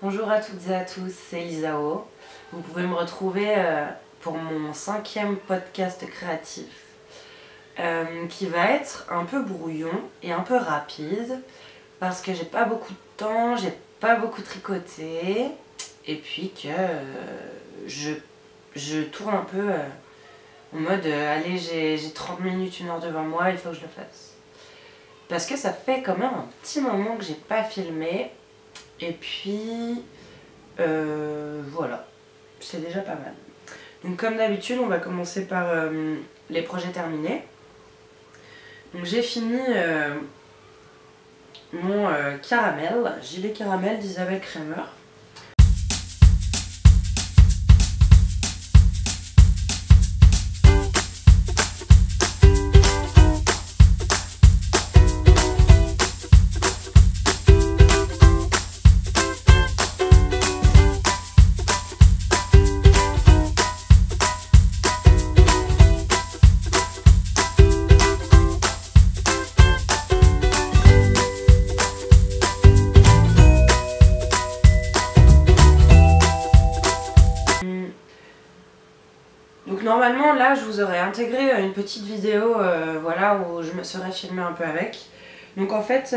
Bonjour à toutes et à tous, c'est Lisao. Vous pouvez me retrouver pour mon 5e podcast créatif qui va être un peu brouillon et un peu rapide parce que j'ai pas beaucoup de temps, j'ai pas beaucoup tricoté et puis que je tourne un peu en mode allez, j'ai 30 minutes, 1 heure devant moi, il faut que je le fasse. Parce que ça fait quand même un petit moment que j'ai pas filmé. Et puis voilà, c'est déjà pas mal. Donc comme d'habitude, on va commencer par les projets terminés. Donc j'ai fini mon caramel, gilet caramel d'Isabelle Kremer. Donc normalement là je vous aurais intégré une petite vidéo voilà, où je me serais filmée un peu avec. Donc en fait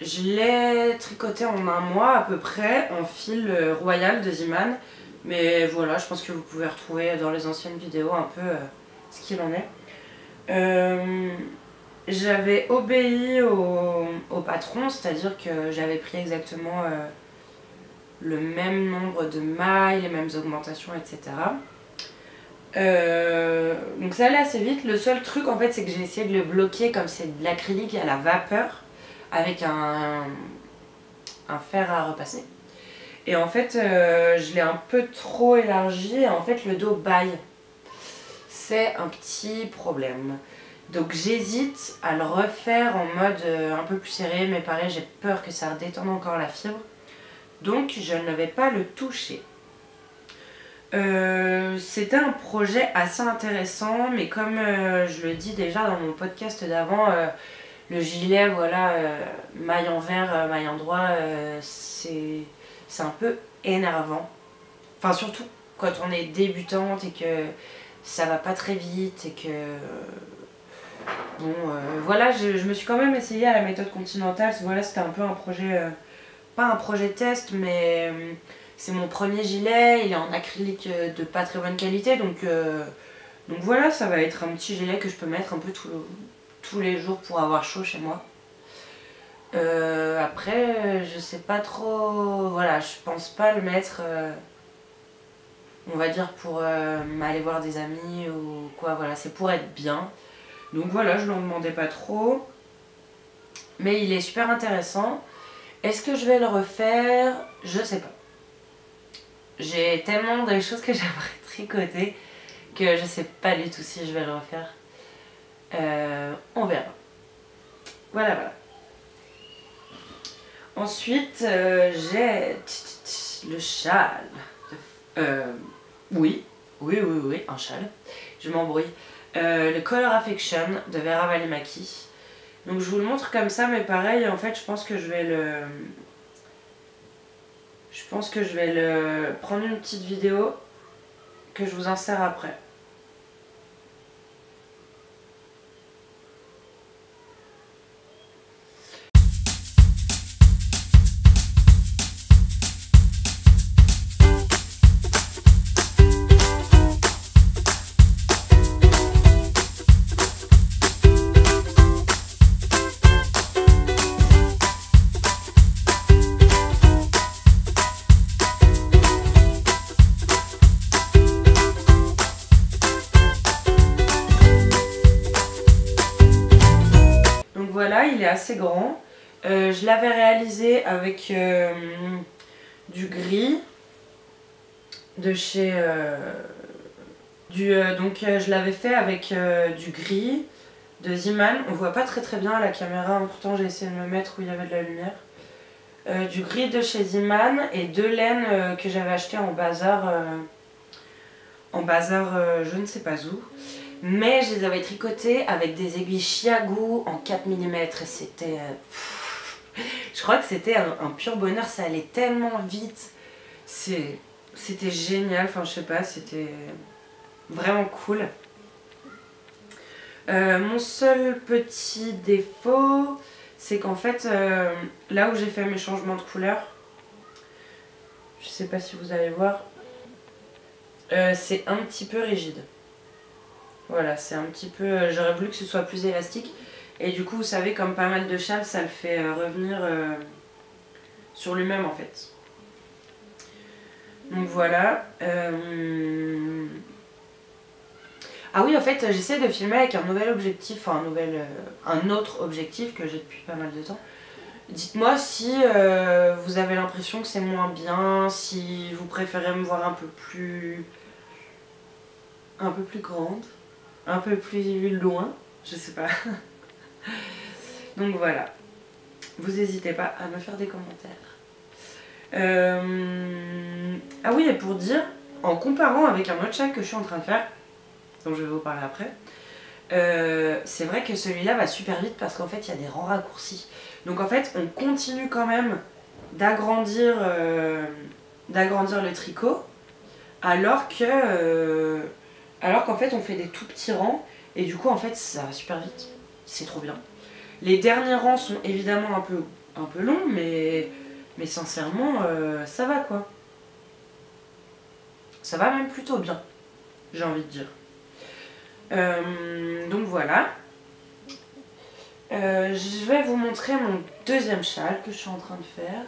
je l'ai tricoté en 1 mois à peu près en fil royal de Ziman. Mais voilà, je pense que vous pouvez retrouver dans les anciennes vidéos un peu ce qu'il en est. J'avais obéi au patron, c'est-à-dire que j'avais pris exactement le même nombre de mailles, les mêmes augmentations, etc. Donc ça allait assez vite. Le seul truc en fait, c'est que j'ai essayé de le bloquer comme c'est de l'acrylique à la vapeur avec un fer à repasser. Et en fait je l'ai un peu trop élargi et en fait le dos baille. C'est un petit problème. Donc j'hésite à le refaire en mode un peu plus serré, mais pareil j'ai peur que ça redétende encore la fibre. Donc je ne vais pas le toucher. C'était un projet assez intéressant, mais comme je le dis déjà dans mon podcast d'avant, le gilet, voilà, maille envers, maille endroit, c'est un peu énervant. Enfin surtout quand on est débutante et que ça va pas très vite et que... Bon, voilà, je me suis quand même essayée à la méthode continentale. Voilà, c'était un peu un projet, pas un projet test, mais c'est mon premier gilet. Il est en acrylique de pas très bonne qualité, donc voilà, ça va être un petit gilet que je peux mettre un peu tous les jours pour avoir chaud chez moi. Après, je sais pas trop, voilà, je pense pas le mettre, on va dire pour aller voir des amis ou quoi, voilà, c'est pour être bien. Donc voilà, je ne l'en demandais pas trop. Mais il est super intéressant. Est-ce que je vais le refaire? Je sais pas. J'ai tellement de choses que j'aimerais tricoter que je sais pas du tout si je vais le refaire. On verra. Voilà, voilà. Ensuite, j'ai le châle. Oui, un châle. Je m'embrouille. Le Color Affection de Vera Välimäki. Donc je vous le montre comme ça, mais pareil, en fait, je pense que je vais prendre une petite vidéo que je vous insère après. Voilà, il est assez grand. Je l'avais réalisé avec du gris de chez... donc je l'avais fait avec du gris de Ziman. On voit pas très bien à la caméra, hein, pourtant j'ai essayé de me mettre où il y avait de la lumière. Du gris de chez Ziman et 2 laines que j'avais achetées en bazar je ne sais pas où. Mais je les avais tricotées avec des aiguilles Chiago en 4 mm et c'était Je crois que c'était un pur bonheur, ça allait tellement vite. C'était génial, enfin je sais pas, c'était vraiment cool. Mon seul petit défaut, c'est qu'en fait, là où j'ai fait mes changements de couleur, je sais pas si vous allez voir, c'est un petit peu rigide. Voilà, c'est un petit peu... J'aurais voulu que ce soit plus élastique. Et du coup, vous savez, comme pas mal de châles, ça le fait revenir sur lui-même en fait. Donc voilà. Ah oui, en fait, j'essaie de filmer avec un nouvel objectif, enfin un autre objectif que j'ai depuis pas mal de temps. Dites-moi si vous avez l'impression que c'est moins bien, si vous préférez me voir un peu plus grande, un peu plus loin, je sais pas. Donc voilà, vous n'hésitez pas à me faire des commentaires. Ah oui, et pour dire, en comparant avec un autre châle que je suis en train de faire, dont je vais vous parler après, c'est vrai que celui-là va super vite parce qu'en fait il y a des rangs raccourcis. Donc en fait on continue quand même d'agrandir le tricot alors qu'en fait on fait des tout petits rangs et du coup en fait ça va super vite. C'est trop bien. Les derniers rangs sont évidemment un peu longs mais sincèrement ça va quoi. Ça va même plutôt bien, j'ai envie de dire. Donc voilà. Je vais vous montrer mon deuxième châle que je suis en train de faire.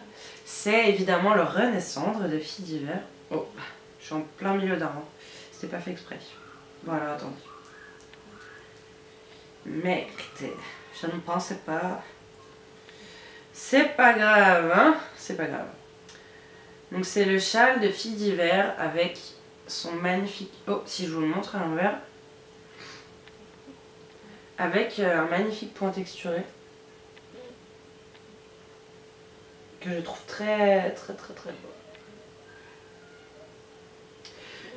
C'est évidemment le Renaissandre de Filles d'hiver. Oh, je suis en plein milieu d'un rang. C'était pas fait exprès. Voilà, attendez. Merde, je ne pensais pas. C'est pas grave, hein? C'est pas grave. Donc c'est le châle de Filles d'hiver avec son magnifique... Oh, si je vous le montre à l'envers. Avec un magnifique point texturé. Que je trouve très beau.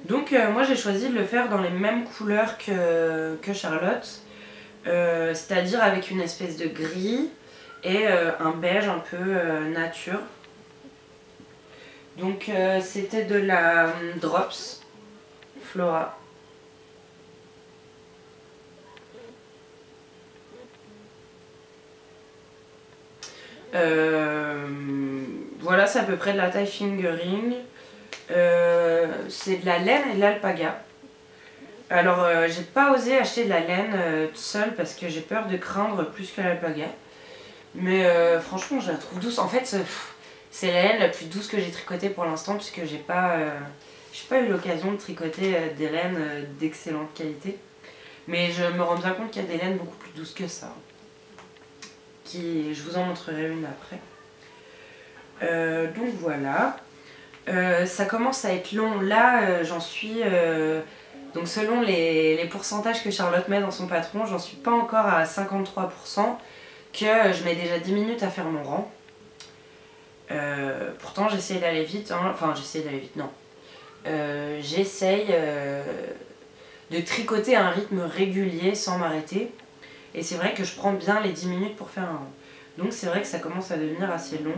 Donc moi j'ai choisi de le faire dans les mêmes couleurs que Charlotte. C'est-à-dire avec une espèce de gris et un beige un peu nature. Donc c'était de la Drops Flora. Voilà, c'est à peu près de la taille fingering. C'est de la laine et de l'alpaga. Alors j'ai pas osé acheter de la laine toute seule parce que j'ai peur de craindre plus que l'alpaga. Mais franchement je la trouve douce. En fait c'est la laine la plus douce que j'ai tricotée pour l'instant puisque j'ai pas eu l'occasion de tricoter des laines d'excellente qualité. Mais je me rends bien compte qu'il y a des laines beaucoup plus douces que ça. Je vous en montrerai une après. Donc voilà. Ça commence à être long. Là j'en suis... donc selon les pourcentages que Charlotte met dans son patron, j'en suis pas encore à 53%, que je mets déjà 10 minutes à faire mon rang. Pourtant j'essaye d'aller vite, hein. Enfin j'essaye d'aller vite, non. J'essaye de tricoter à un rythme régulier sans m'arrêter. Et c'est vrai que je prends bien les 10 minutes pour faire un rang. Donc c'est vrai que ça commence à devenir assez long.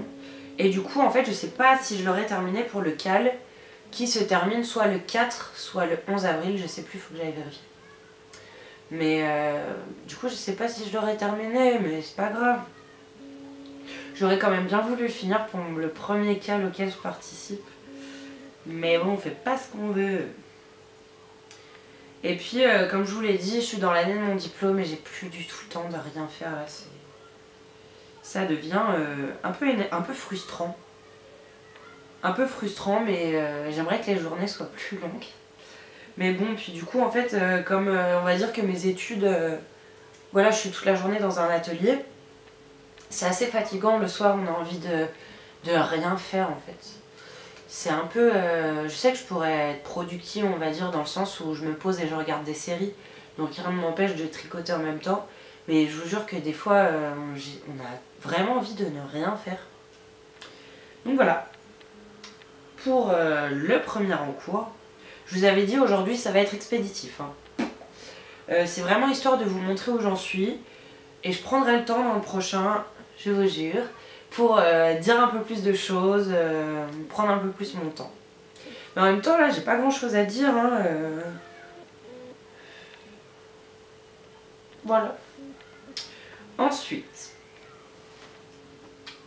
Et du coup en fait je sais pas si je l'aurai terminé pour le cal qui se termine soit le 4 soit le 11 avril, je sais plus, il faut que j'aille vérifier. Mais du coup je sais pas si je l'aurai terminé, mais c'est pas grave. J'aurais quand même bien voulu le finir pour le premier cal auquel je participe. Mais bon, on fait pas ce qu'on veut. Et puis comme je vous l'ai dit, je suis dans l'année de mon diplôme et j'ai plus du tout le temps de rien faire là. Ça devient un peu frustrant. Un peu frustrant, mais j'aimerais que les journées soient plus longues. Mais bon, puis du coup, en fait, comme on va dire que mes études... voilà, je suis toute la journée dans un atelier. C'est assez fatigant, le soir, on a envie de rien faire, en fait. C'est un peu... je sais que je pourrais être productive, on va dire, dans le sens où je me pose et je regarde des séries. Donc rien ne m'empêche de tricoter en même temps. Mais je vous jure que des fois, on a vraiment envie de ne rien faire. Donc voilà. Pour le premier en cours, je vous avais dit aujourd'hui ça va être expéditif. Hein. C'est vraiment histoire de vous montrer où j'en suis. Et je prendrai le temps dans le prochain, je vous jure, pour dire un peu plus de choses, prendre un peu plus mon temps. Mais en même temps, là, j'ai pas grand chose à dire. Hein, Voilà. Ensuite,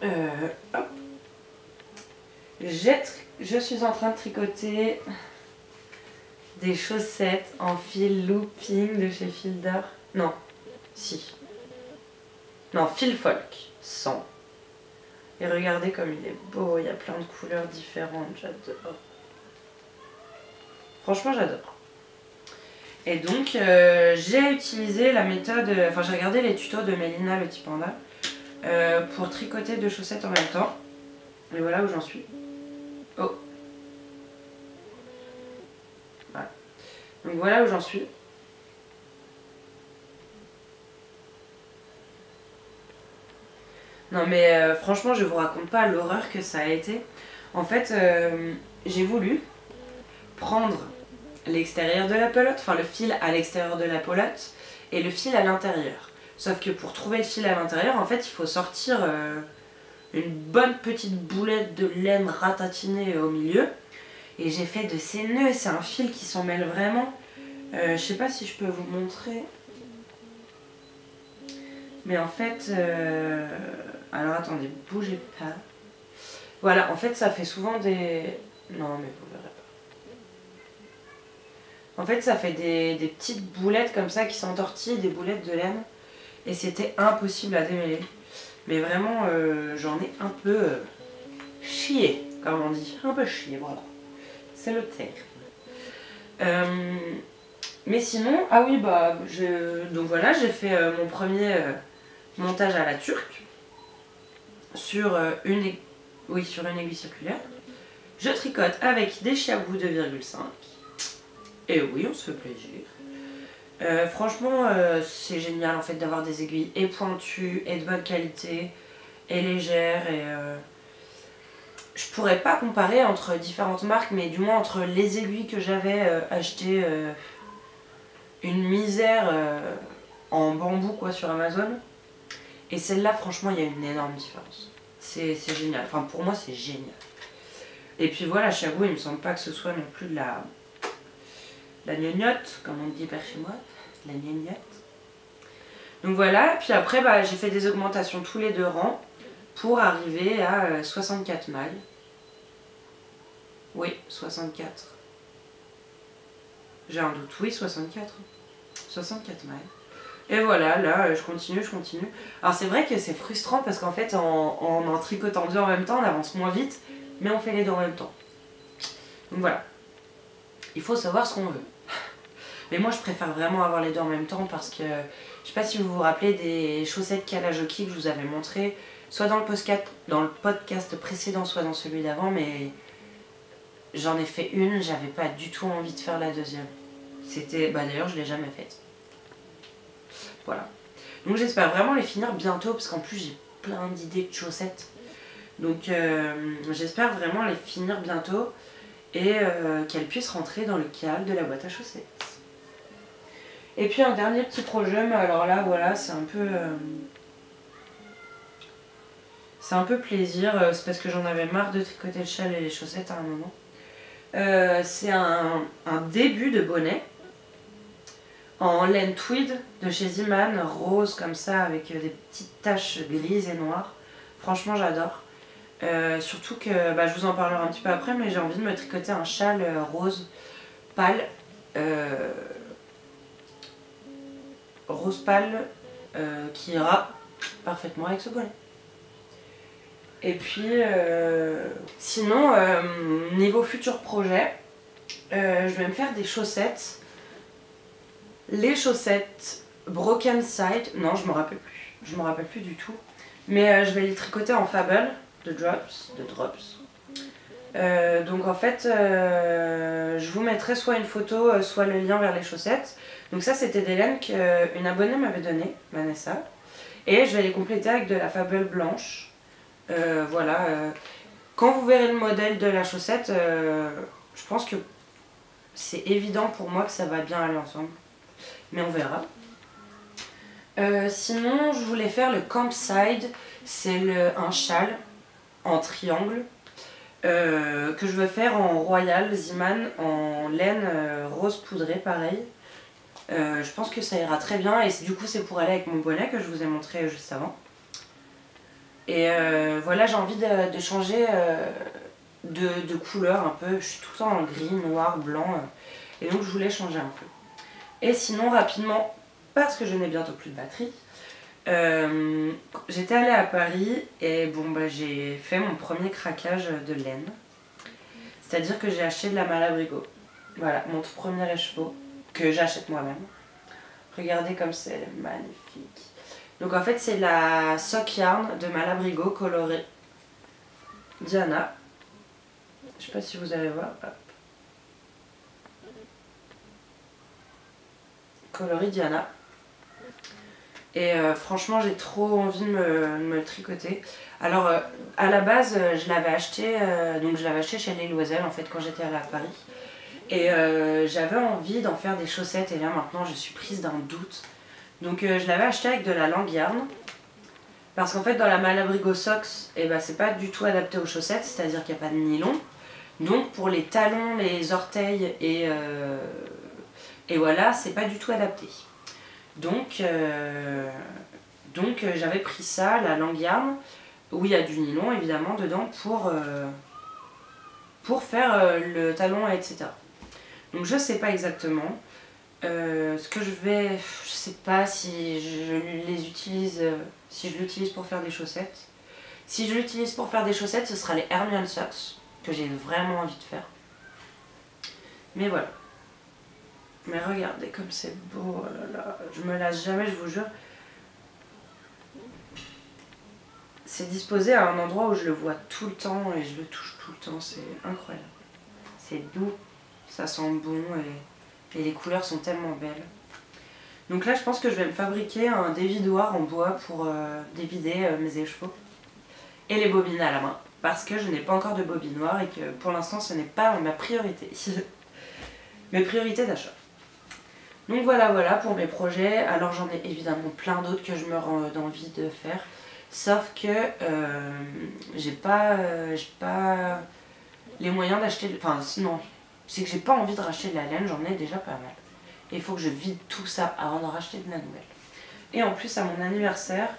hop. Je suis en train de tricoter des chaussettes en fil looping de chez Fil d'Or. Non, si. Non, Fil Folk, 100. Et regardez comme il est beau, il y a plein de couleurs différentes, j'adore. Franchement, j'adore. Et donc, j'ai utilisé la méthode, enfin j'ai regardé les tutos de Mélina le petit panda pour tricoter deux chaussettes en même temps. Et voilà où j'en suis. Oh. Voilà. Donc voilà où j'en suis. Non mais franchement, je vous raconte pas l'horreur que ça a été. En fait, j'ai voulu prendre l'extérieur de la pelote, enfin le fil à l'extérieur de la pelote et le fil à l'intérieur. Sauf que pour trouver le fil à l'intérieur, en fait, il faut sortir une bonne petite boulette de laine ratatinée au milieu. Et j'ai fait de ces nœuds, c'est un fil qui s'en mêle vraiment. Je sais pas si je peux vous montrer. Mais en fait, alors attendez, bougez pas. Voilà, en fait ça fait souvent des... Non mais vous verrez pas. En fait ça fait des petites boulettes comme ça qui s'entortillent, des boulettes de laine. Et c'était impossible à démêler. Mais vraiment, j'en ai un peu chié, comme on dit. Un peu chié, voilà. C'est le terme. Mais sinon, ah oui, bah, donc voilà, j'ai fait mon premier montage à la turque sur une aiguille circulaire. Je tricote avec des chiabous 2,5. Et oui, on se fait plaisir. Franchement, c'est génial en fait d'avoir des aiguilles et pointues et de bonne qualité et légères et je pourrais pas comparer entre différentes marques, mais du moins entre les aiguilles que j'avais achetées une misère en bambou quoi sur Amazon et celle-là, franchement, il y a une énorme différence. C'est génial. Enfin, pour moi, c'est génial. Et puis voilà, Chiabou, il me semble pas que ce soit non plus de la gnognotte, comme on dit par chez moi. La gnognotte. Donc voilà, puis après, bah, j'ai fait des augmentations tous les 2 rangs pour arriver à 64 mailles. Oui, 64. J'ai un doute. Oui, 64. 64 mailles. Et voilà, là, je continue. Alors c'est vrai que c'est frustrant parce qu'en fait, en tricotant 2 en même temps, on avance moins vite, mais on fait les 2 en même temps. Donc voilà. Il faut savoir ce qu'on veut. Mais moi, je préfère vraiment avoir les 2 en même temps parce que, je sais pas si vous vous rappelez des chaussettes Kalajoki que je vous avais montré, soit dans le podcast précédent, soit dans celui d'avant, mais j'en ai fait une, j'avais pas du tout envie de faire la deuxième. C'était, bah d'ailleurs, je l'ai jamais faite. Voilà. Donc j'espère vraiment les finir bientôt parce qu'en plus j'ai plein d'idées de chaussettes. Donc j'espère vraiment les finir bientôt et qu'elles puissent rentrer dans le cadre de la boîte à chaussettes. Et puis un dernier petit projet, mais alors là voilà, c'est un peu plaisir, c'est parce que j'en avais marre de tricoter le châle et les chaussettes à un moment. C'est un début de bonnet en laine tweed de chez Ziman, rose comme ça avec des petites taches grises et noires. Franchement j'adore. Surtout que, bah, je vous en parlerai un petit peu après, mais j'ai envie de me tricoter un châle rose pâle. Rose pâle qui ira parfaitement avec ce bonnet. Et puis sinon niveau futur projet, je vais me faire des chaussettes. Les chaussettes Broken Side, non je me rappelle plus du tout, mais je vais les tricoter en Fable de drops. Donc en fait je vous mettrai soit une photo soit le lien vers les chaussettes. Donc ça c'était des laines qu'une abonnée m'avait donné, Vanessa, et je vais les compléter avec de la Fable blanche. Voilà, quand vous verrez le modèle de la chaussette, je pense que c'est évident pour moi que ça va bien aller ensemble. Mais on verra. Sinon, je voulais faire le Campside. C'est un châle en triangle que je veux faire en Royal Ziman, en laine rose poudrée, pareil. Je pense que ça ira très bien et du coup c'est pour aller avec mon bonnet que je vous ai montré juste avant. Et voilà, j'ai envie de changer de couleur un peu. Je suis tout le temps en gris, noir, blanc et donc je voulais changer un peu. Et sinon rapidement, parce que je n'ai bientôt plus de batterie, j'étais allée à Paris et bon bah j'ai fait mon premier craquage de laine. C'est-à-dire que j'ai acheté de la Malabrigo. Voilà, mon tout premier écheveau que j'achète moi-même. Regardez comme c'est magnifique. Donc en fait c'est la sock yarn de Malabrigo colorée Diana. Je sais pas si vous allez voir. Hop. Coloris Diana. Et franchement j'ai trop envie de me le tricoter. Alors à la base je l'avais acheté chez Les Loiselles en fait quand j'étais allée à Paris. Et j'avais envie d'en faire des chaussettes et là maintenant je suis prise d'un doute. Donc je l'avais acheté avec de la langue yarn. Parce qu'en fait dans la Malabrigo Socks, c'est pas du tout adapté aux chaussettes, c'est-à-dire qu'il n'y a pas de nylon. Donc pour les talons, les orteils et voilà, c'est pas du tout adapté. Donc j'avais pris ça, la langue yarn, où il y a du nylon évidemment dedans pour faire le talon, etc. Donc je sais pas exactement. Ce que je sais pas si je l'utilise pour faire des chaussettes. Si je l'utilise pour faire des chaussettes, ce sera les Hermione Socks, que j'ai vraiment envie de faire. Mais voilà. Mais regardez comme c'est beau, oh là là. Je me lasse jamais, je vous jure. C'est disposé à un endroit où je le vois tout le temps et je le touche tout le temps, c'est incroyable. C'est doux, ça sent bon et les couleurs sont tellement belles. Donc là je pense que je vais me fabriquer un dévidoir en bois pour dévider mes écheveaux. Et les bobines à la main, parce que je n'ai pas encore de bobine noire et que pour l'instant ce n'est pas ma priorité. Mes priorités d'achat. Donc voilà pour mes projets. Alors j'en ai évidemment plein d'autres que je me rends envie de faire. Sauf que j'ai pas les moyens d'acheter... Enfin sinon, c'est que j'ai pas envie de racheter de la laine, j'en ai déjà pas mal. Et il faut que je vide tout ça avant de racheter de la nouvelle. Et en plus à mon anniversaire,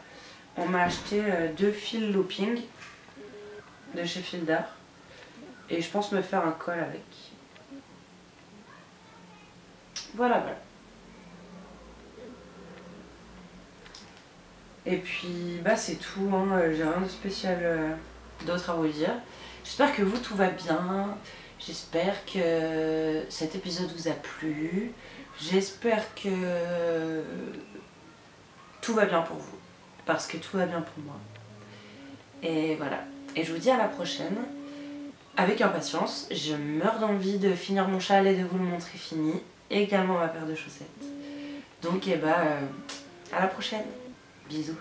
on m'a acheté 2 fils looping de chez Fil d'Art. Et je pense me faire un col avec. Voilà. Et puis c'est tout, hein. J'ai rien de spécial d'autre à vous dire. J'espère que vous tout va bien. J'espère que cet épisode vous a plu. J'espère que tout va bien pour vous. Parce que tout va bien pour moi. Et voilà. Et je vous dis à la prochaine. Avec impatience. Je meurs d'envie de finir mon châle et de vous le montrer fini. Et également ma paire de chaussettes. Donc à la prochaine. Bisous.